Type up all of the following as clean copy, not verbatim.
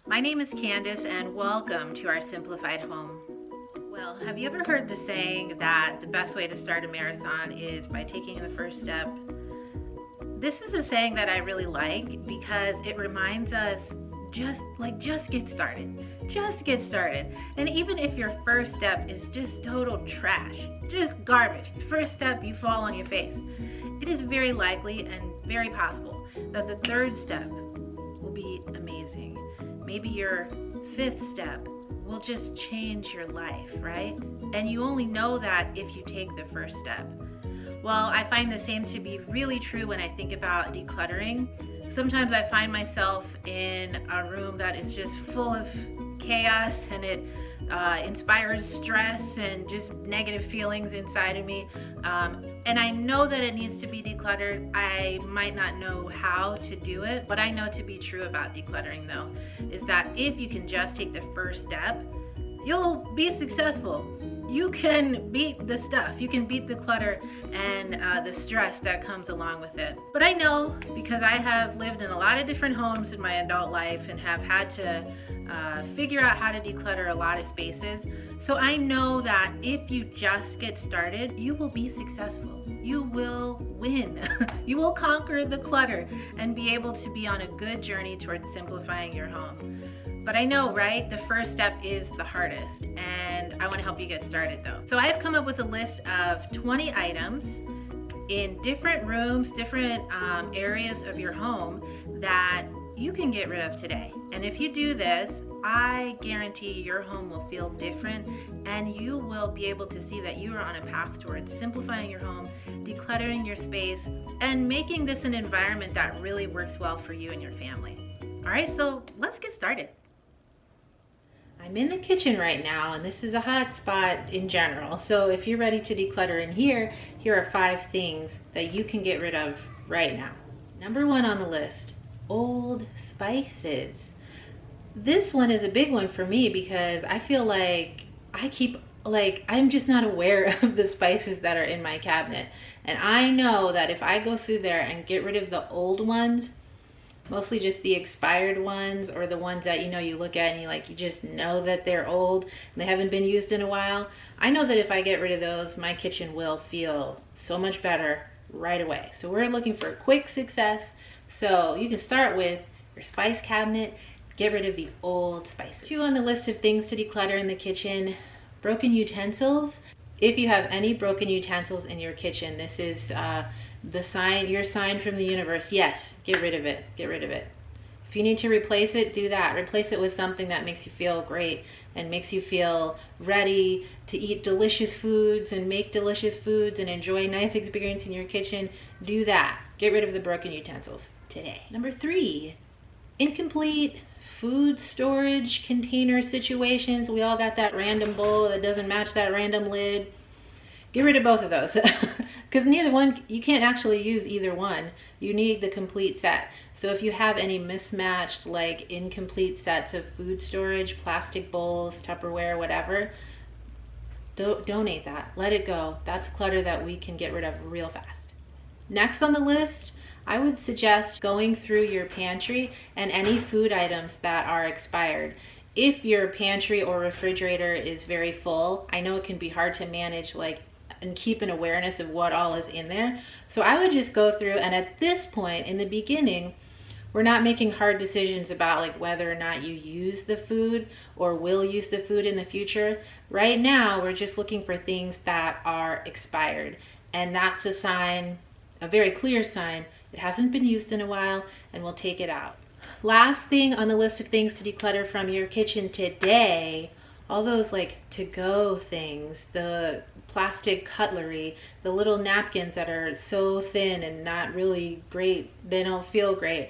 My name is Candace and welcome to our simplified home. Well, have you ever heard the saying that the best way to start a marathon is by taking the first step? This is a saying that I really like because it reminds us just get started. Just get started. And even if your first step is just total trash, just garbage, the first step you fall on your face, it is very likely and very possible that the third step will be amazing. Maybe your fifth step will just change your life, right? And you only know that if you take the first step. Well, I find the same to be really true when I think about decluttering. Sometimes I find myself in a room that is just full of chaos and it inspires stress and just negative feelings inside of me. And I know that it needs to be decluttered. I might not know how to do it. What I know to be true about decluttering, though, is that if you can just take the first step, you'll be successful. You can beat the stuff. You can beat the clutter and the stress that comes along with it. But I know, because I have lived in a lot of different homes in my adult life and have had to figure out how to declutter a lot of spaces. So I know that if you just get started, you will be successful. You will win. You will conquer the clutter and be able to be on a good journey towards simplifying your home. But I know, right? The first step is the hardest, and I want to help you get started though. So I have come up with a list of 20 items in different rooms, different areas of your home that you can get rid of today. And if you do this, I guarantee your home will feel different and you will be able to see that you are on a path towards simplifying your home, decluttering your space, and making this an environment that really works well for you and your family. All right, so let's get started. I'm in the kitchen right now, and this is a hot spot in general. So if you're ready to declutter in here, here are 5 things that you can get rid of right now. Number 1 on the list, old spices. This one is a big one for me because I feel like I'm just not aware of the spices that are in my cabinet. And I know that if I go through there and get rid of the old ones, mostly just the expired ones or the ones that you look at and you just know that they're old and they haven't been used in a while. I know that if I get rid of those, my kitchen will feel so much better right away. So we're looking for quick success. So you can start with your spice cabinet, get rid of the old spices. 2 on the list of things to declutter in the kitchen, broken utensils. If you have any broken utensils in your kitchen, this is your sign from the universe. Yes, get rid of it. Get rid of it. If you need to replace it, do that. Replace it with something that makes you feel great and makes you feel ready to eat delicious foods and make delicious foods and enjoy a nice experience in your kitchen. Do that. Get rid of the broken utensils today. Number 3, incomplete food storage container situations. We all got that random bowl that doesn't match that random lid. Get rid of both of those because neither one, you can't actually use either one. You need the complete set. So if you have any mismatched, incomplete sets of food storage, plastic bowls, Tupperware, whatever, donate that. Let it go. That's clutter that we can get rid of real fast. Next on the list, I would suggest going through your pantry and any food items that are expired. If your pantry or refrigerator is very full, I know it can be hard to manage and keep an awareness of what all is in there. So I would just go through, and at this point in the beginning, we're not making hard decisions about whether or not you use the food or will use the food in the future. Right now, we're just looking for things that are expired. And that's a sign, a very clear sign, it hasn't been used in a while, and we'll take it out. Last thing on the list of things to declutter from your kitchen today, all those to-go things, the plastic cutlery, the little napkins that are so thin and not really great, they don't feel great,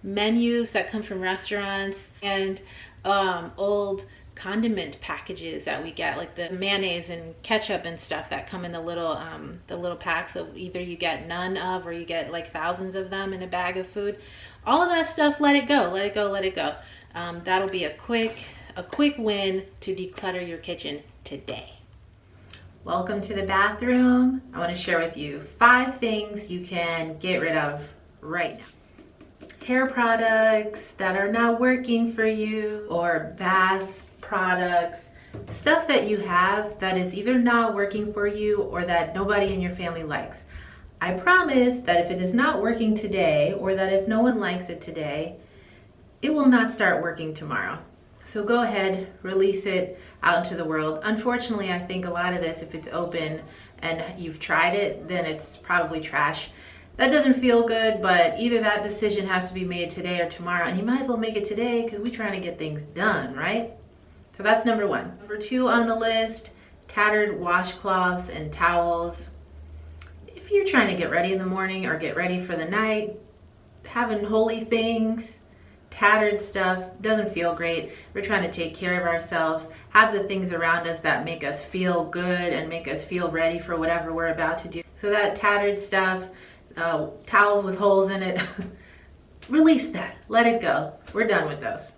menus that come from restaurants, and old condiment packages that we get, like the mayonnaise and ketchup and stuff that come in the little packs of either you get none of or you get thousands of them in a bag of food. All of that stuff, let it go, let it go, let it go. That'll be a quick win to declutter your kitchen today. Welcome to the bathroom. I want to share with you 5 things you can get rid of right now. hair products that are not working for you, or bath products, stuff that you have that is either not working for you or that nobody in your family likes. I promise that if it is not working today, or that if no one likes it today, it will not start working tomorrow. So go ahead, release it out into the world. Unfortunately, I think a lot of this, if it's open and you've tried it, then it's probably trash. That doesn't feel good, but either that decision has to be made today or tomorrow, and you might as well make it today because we're trying to get things done, right? So that's number one. Number two on the list, tattered washcloths and towels. If you're trying to get ready in the morning or get ready for the night, having holy things, tattered stuff doesn't feel great. We're trying to take care of ourselves, have the things around us that make us feel good and make us feel ready for whatever we're about to do. So that tattered stuff, towels with holes in it, release that, let it go. We're done with those.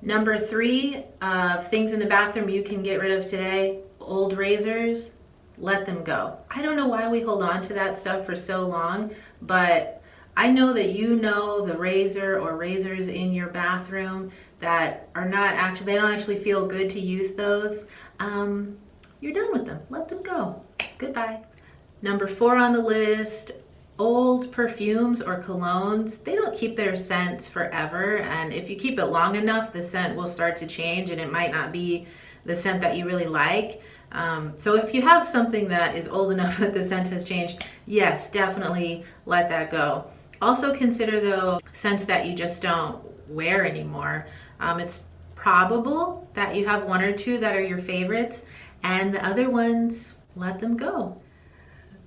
Number three of things in the bathroom you can get rid of today, old razors, let them go. I don't know why we hold on to that stuff for so long, but I know that you know the razor or razors in your bathroom that are not actually, they don't actually feel good to use those. You're done with them. Let them go. Goodbye. Number four on the list, old perfumes or colognes. They don't keep their scents forever, and if you keep it long enough, the scent will start to change and it might not be the scent that you really like. So if you have something that is old enough that the scent has changed, yes, definitely let that go. Also consider though scents that you just don't wear anymore. It's probable that you have one or two that are your favorites, and the other ones, let them go.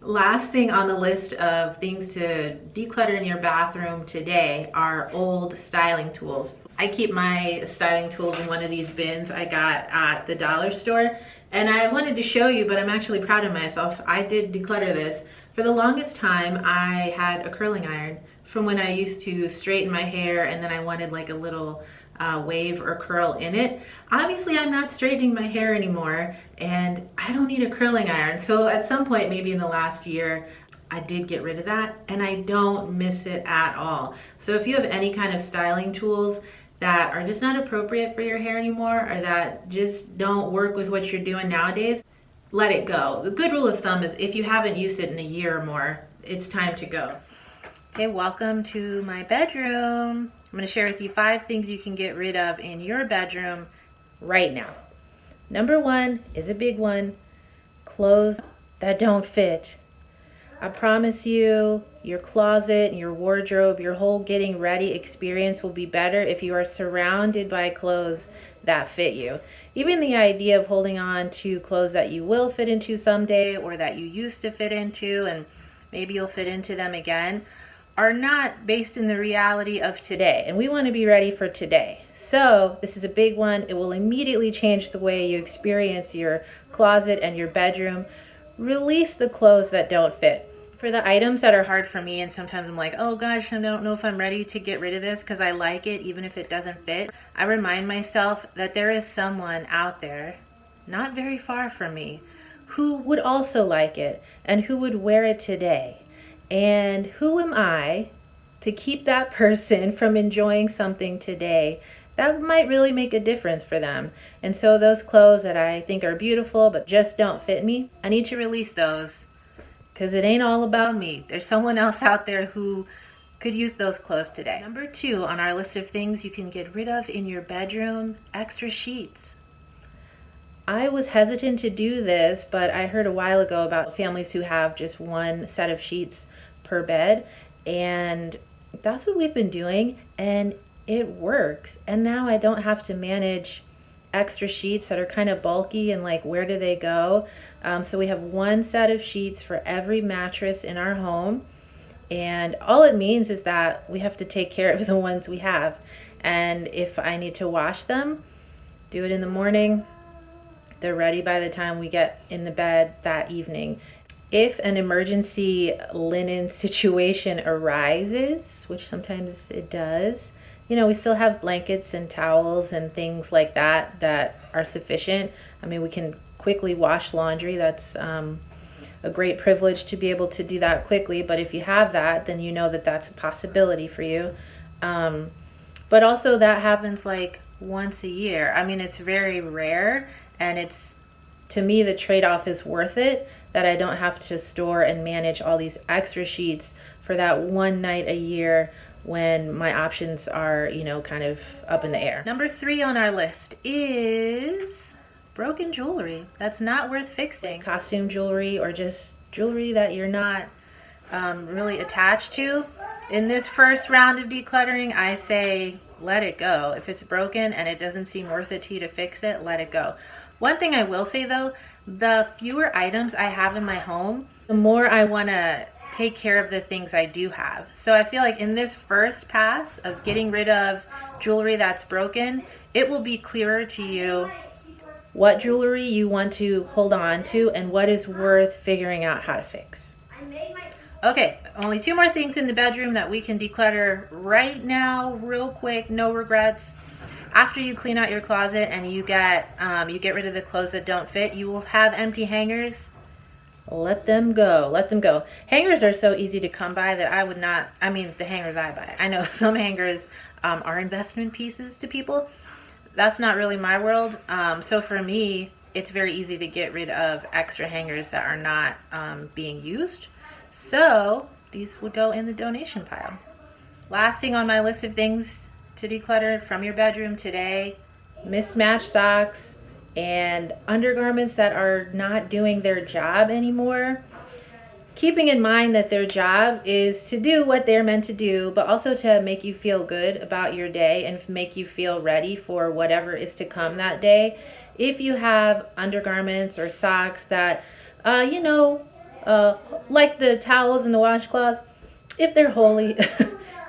Last thing on the list of things to declutter in your bathroom today are old styling tools. I keep my styling tools in one of these bins I got at the dollar store, and I wanted to show you, but I'm actually proud of myself. I did declutter this. For the longest time, I had a curling iron from when I used to straighten my hair, and then I wanted like a little wave or curl in it. Obviously, I'm not straightening my hair anymore, and I don't need a curling iron. So at some point, maybe in the last year, I did get rid of that, and I don't miss it at all. So if you have any kind of styling tools that are just not appropriate for your hair anymore, or that just don't work with what you're doing nowadays, let it go. The good rule of thumb is if you haven't used it in a year or more, it's time to go. Okay, welcome to my bedroom. I'm going to share with you 5 things you can get rid of in your bedroom right now. Number 1 is a big one, clothes that don't fit. I promise you, your closet, your wardrobe, your whole getting ready experience will be better if you are surrounded by clothes that fit you. Even the idea of holding on to clothes that you will fit into someday, or that you used to fit into and maybe you'll fit into them again, are not based in the reality of today, and we want to be ready for today. So this is a big one. It will immediately change the way you experience your closet and your bedroom. Release the clothes that don't fit. For the items that are hard for me, and sometimes I'm like, oh gosh, I don't know if I'm ready to get rid of this because I like it even if it doesn't fit, I remind myself that there is someone out there, not very far from me, who would also like it and who would wear it today. And who am I to keep that person from enjoying something today that might really make a difference for them? And so those clothes that I think are beautiful but just don't fit me, I need to release those, because it ain't all about me. There's someone else out there who could use those clothes today. Number 2 on our list of things you can get rid of in your bedroom, extra sheets. I was hesitant to do this, but I heard a while ago about families who have just one set of sheets per bed, and that's what we've been doing, and it works. And now I don't have to manage extra sheets that are kind of bulky and like, where do they go? So we have one set of sheets for every mattress in our home, and all it means is that we have to take care of the ones we have, and if I need to wash them, do it in the morning. They're ready by the time we get in the bed that evening. If an emergency linen situation arises, which sometimes it does, we still have blankets and towels and things like that that are sufficient. I mean, we can quickly wash laundry. That's a great privilege to be able to do that quickly. But if you have that, then you know that that's a possibility for you. But also that happens like once a year. I mean, it's very rare, and it's, to me, the trade-off is worth it, that I don't have to store and manage all these extra sheets for that one night a year when my options are, kind of up in the air. Number 3 on our list is broken jewelry that's not worth fixing. Costume jewelry, or just jewelry that you're not really attached to. In this first round of decluttering, I say let it go. If it's broken and it doesn't seem worth it to you to fix it, let it go. One thing I will say though, the fewer items I have in my home, the more I want to take care of the things I do have. So I feel like in this first pass of getting rid of jewelry that's broken, it will be clearer to you what jewelry you want to hold on to and what is worth figuring out how to fix. Okay, only 2 more things in the bedroom that we can declutter right now, real quick, no regrets. After you clean out your closet and you get rid of the clothes that don't fit, you will have empty hangers. Let them go. Let them go. Hangers are so easy to come by that I would not, the hangers I buy. I know some hangers are investment pieces to people. That's not really my world. So for me, it's very easy to get rid of extra hangers that are not being used. So these would go in the donation pile. Last thing on my list of things to declutter from your bedroom today: mismatched socks and undergarments that are not doing their job anymore. Keeping in mind that their job is to do what they're meant to do, but also to make you feel good about your day and make you feel ready for whatever is to come that day. If you have undergarments or socks that, like the towels and the washcloths, if they're holey,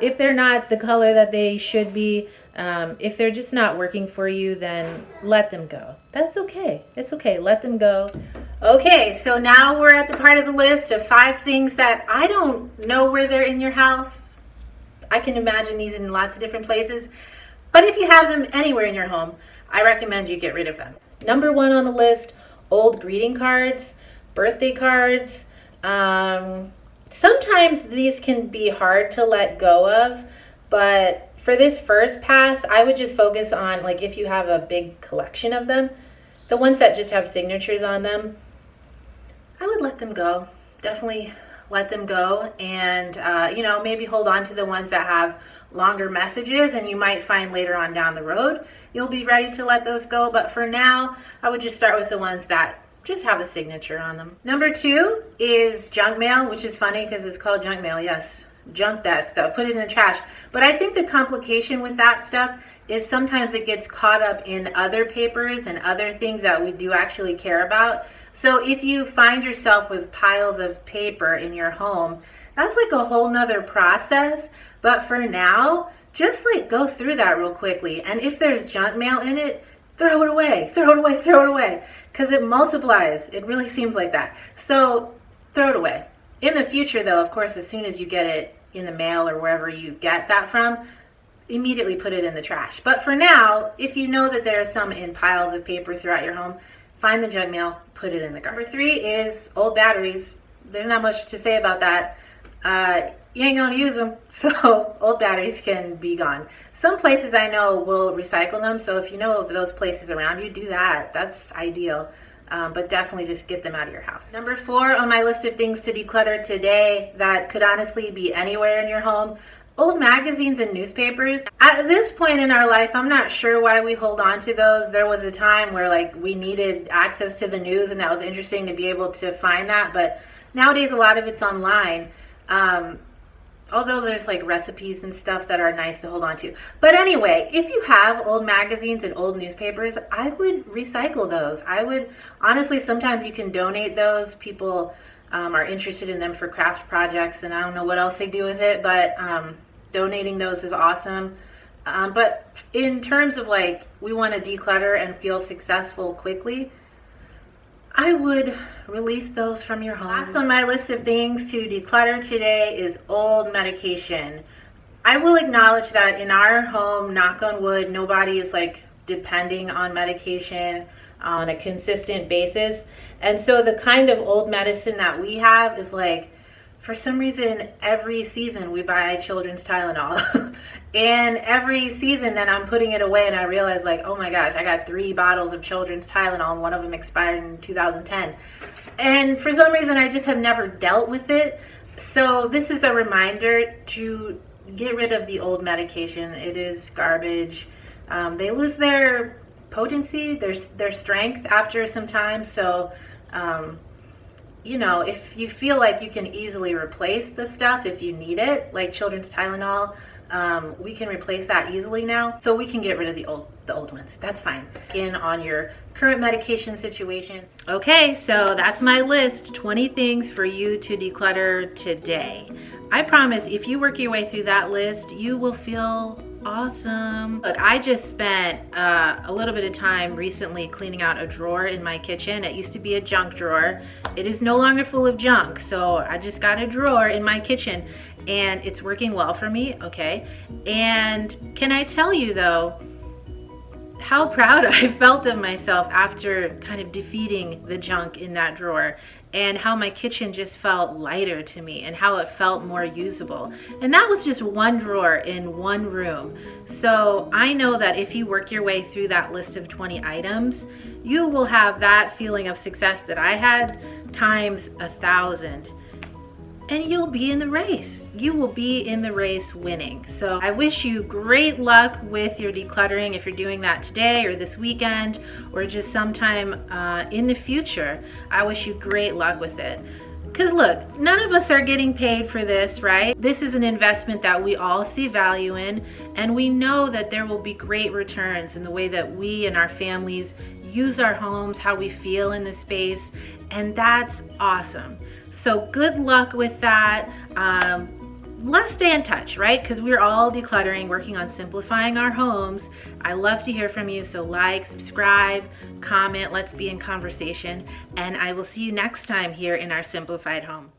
if they're not the color that they should be, if they're just not working for you, then let them go. That's okay. It's okay. Let them go. Okay, so now we're at the part of the list of 5 things that I don't know where they're in your house. I can imagine these in lots of different places. But if you have them anywhere in your home, I recommend you get rid of them. Number 1 on the list: old greeting cards, birthday cards. Sometimes these can be hard to let go of, but for this first pass, I would just focus on, like, if you have a big collection of them, the ones that just have signatures on them, I would let them go. Definitely let them go. And, maybe hold on to the ones that have longer messages, and you might find later on down the road you'll be ready to let those go. But for now, I would just start with the ones that just have a signature on them. Number 2 is junk mail, which is funny because it's called junk mail. Yes, junk that stuff, put it in the trash. But I think the complication with that stuff is sometimes it gets caught up in other papers and other things that we do actually care about. So if you find yourself with piles of paper in your home, that's like a whole nother process. But for now, just go through that real quickly. And if there's junk mail in it, throw it away, throw it away, throw it away, because it multiplies. It really seems like that. So throw it away. In the future, though, of course, as soon as you get it in the mail or wherever you get that from, immediately put it in the trash. But for now, if you know that there are some in piles of paper throughout your home, find the junk mail, put it in the garbage. Number 3 is old batteries. There's not much to say about that. You ain't gonna use them, so old batteries can be gone. Some places I know will recycle them, so if you know of those places around you, do that. That's ideal. But definitely just get them out of your house. Number 4 on my list of things to declutter today that could honestly be anywhere in your home: old magazines and newspapers. At this point in our life, I'm not sure why we hold on to those. There was a time where we needed access to the news, and that was interesting to be able to find that. But nowadays, a lot of it's online. Although there's recipes and stuff that are nice to hold on to. But anyway, if you have old magazines and old newspapers, I would recycle those. I would, honestly, sometimes you can donate those. People are interested in them for craft projects, and I don't know what else they do with it, but donating those is awesome. But in terms of we want to declutter and feel successful quickly, I would release those from your home. Last on my list of things to declutter today is old medication. I will acknowledge that in our home, knock on wood, nobody is depending on medication on a consistent basis. And so the kind of old medicine that we have is for some reason, every season we buy children's Tylenol. And every season then I'm putting it away and I realize like, oh my gosh, I got 3 bottles of children's Tylenol and one of them expired in 2010. And for some reason I just have never dealt with it. So this is a reminder to get rid of the old medication. It is garbage. They lose their potency, their strength after some time. So, you know, if you feel like you can easily replace the stuff if you need it, like children's Tylenol, we can replace that easily now. So we can get rid of the old ones. That's fine. In on your current medication situation. Okay, so that's my list. 20 things for you to declutter today. I promise if you work your way through that list, you will feel awesome. Look, I just spent a little bit of time recently cleaning out a drawer in my kitchen. It used to be a junk drawer. It is no longer full of junk. So I just got a drawer in my kitchen and it's working well for me, okay? And can I tell you though, how proud I felt of myself after kind of defeating the junk in that drawer, and how my kitchen just felt lighter to me and how it felt more usable. And that was just one drawer in one room. So I know that if you work your way through that list of 20 items, you will have that feeling of success that I had times 1,000. And you'll be in the race. You will be in the race winning. So I wish you great luck with your decluttering if you're doing that today or this weekend or just sometime in the future. I wish you great luck with it. Because look, none of us are getting paid for this, right? This is an investment that we all see value in, and we know that there will be great returns in the way that we and our families use our homes, how we feel in the space, and that's awesome. So good luck with that. Let's stay in touch, right? Because we're all decluttering, working on simplifying our homes. I love to hear from you. So like, subscribe, comment, let's be in conversation. And I will see you next time here in our simplified home.